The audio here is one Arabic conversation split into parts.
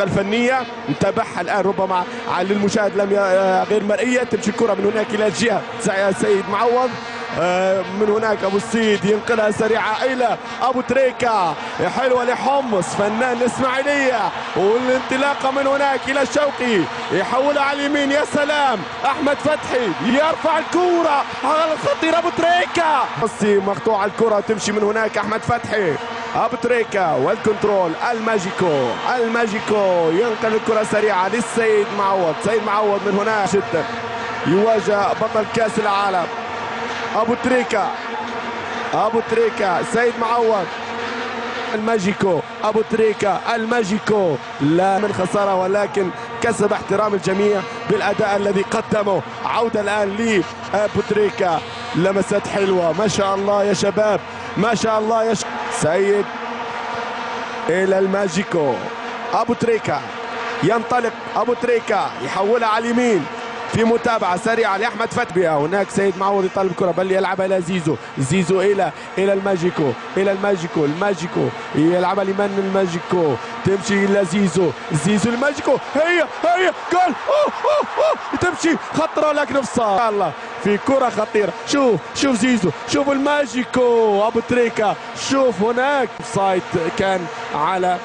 الفنية نتابعها الآن ربما للمشاهد لم غير مرئية. تمشي الكرة من هناك إلى الجهة سيد معوض، من هناك أبو السيد ينقلها سريعة إلى أبو تريكة، حلوة لحمص فنان الإسماعيلية، والانطلاقة من هناك إلى الشوقي يحولها على اليمين. يا سلام، أحمد فتحي يرفع الكرة على الخطير أبو تريكة، مقطوعة الكرة تمشي من هناك أحمد فتحي، أبو تريكة والكنترول الماجيكو ينقل الكرة سريعة للسيد معوض. سيد معوض من هناك جدا يواجه بطل كأس العالم أبو تريكة سيد معوض، الماجيكو أبو تريكة الماجيكو، لا من خسارة ولكن كسب احترام الجميع بالأداء الذي قدمه. عودة الآن لأبو تريكة، لمسات حلوة ما شاء الله يا شباب، ما شاء الله يا سيد إلى الماجيكو. أبو تريكة ينطلق، أبو تريكة يحولها على اليمين في متابعة سريعة لأحمد فتحي. هناك سيد معوض يطلب الكرة بل يلعبها إلى زيزو إلى الماجيكو، الماجيكو يلعبها لمن الماجيكو، تمشي إلى زيزو الماجيكو، هي جول، تمشي خطرة لكن اوفسايد. الله في كرة خطيرة، شوف زيزو، شوف الماجيكو أبو تريكة، شوف هناك اوفسايد كان على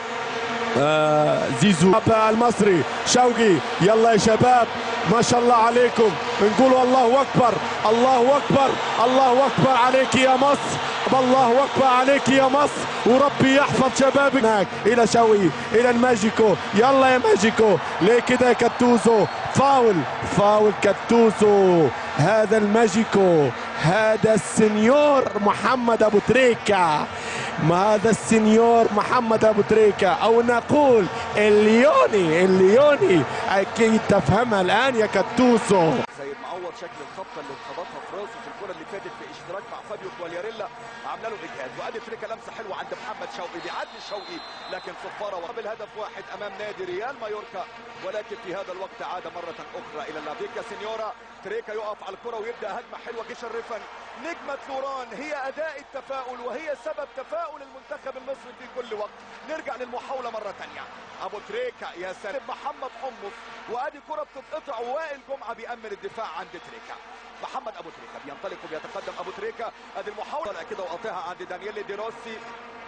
زيزو. المصري شوقي، يلا يا شباب ما شاء الله عليكم، نقولوا الله اكبر الله اكبر الله اكبر عليك يا مصر، الله اكبر عليك يا مصر، وربي يحفظ شبابك. هناك الى شوقي الى الماجيكو، يلا يا ماجيكو ليه كده يا كتوزو، فاول كتوزو، هذا الماجيكو، هذا السنيور محمد ابو تريكة، هذا السنيور محمد ابو تريكة، او نقول الليوني اكيد تفهمها الان يا كتوسو. سيد معوض شكل الخبطه اللي خبطها في راسه في الكره اللي فاتت في اشتراك مع فابيو كوالياريلا عامله له اجهاد، وادي تريكة لمسه حلوه عند محمد شوقي، بيعدي شوقي لكن صفاره وقبل هدف واحد امام نادي ريال مايوركا، ولكن في هذا الوقت عاد مره اخرى الى اللافيكا سينيورا. تريكة يقف على الكره ويبدا هجمه حلوه يشرفا نجمه لوران، هي اداء التفاؤل وهي سبب تفاؤل المنتخب المصري في كل وقت. نرجع للمحاوله مره ثانيه، ابو تريكة يا سلام، محمد حمص، وادي كره بتتقطع ووائل جمعه بيأمن الدفاع عند تريكة. محمد ابو تريكة بينطلق وبيتقدم، ابو تريكة ادي المحاوله طلع كده وقاطعها عند دانييل دي روسي،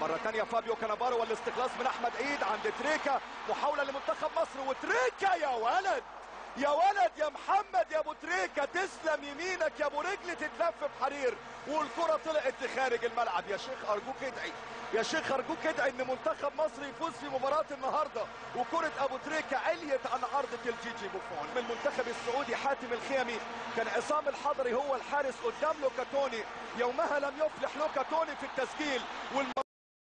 مره ثانيه فابيو كانافارو والاستخلاص من احمد عيد عند تريكة، محاوله لمنتخب مصر وتريكة يا ولد يا محمد يا ابو تريكة، تسلم يمينك يا ابو رجل تتلف بحرير، والكره طلعت لخارج الملعب. يا شيخ ارجوك ادعي، يا شيخ ارجوك ادعي ان منتخب مصر يفوز في مباراه النهارده، وكره ابو تريكة عليت عن عارضه الجيجي بوفون. من المنتخب السعودي حاتم الخيمي، كان عصام الحضري هو الحارس قدام لوكاتوني، يومها لم يفلح لوكاتوني في التسجيل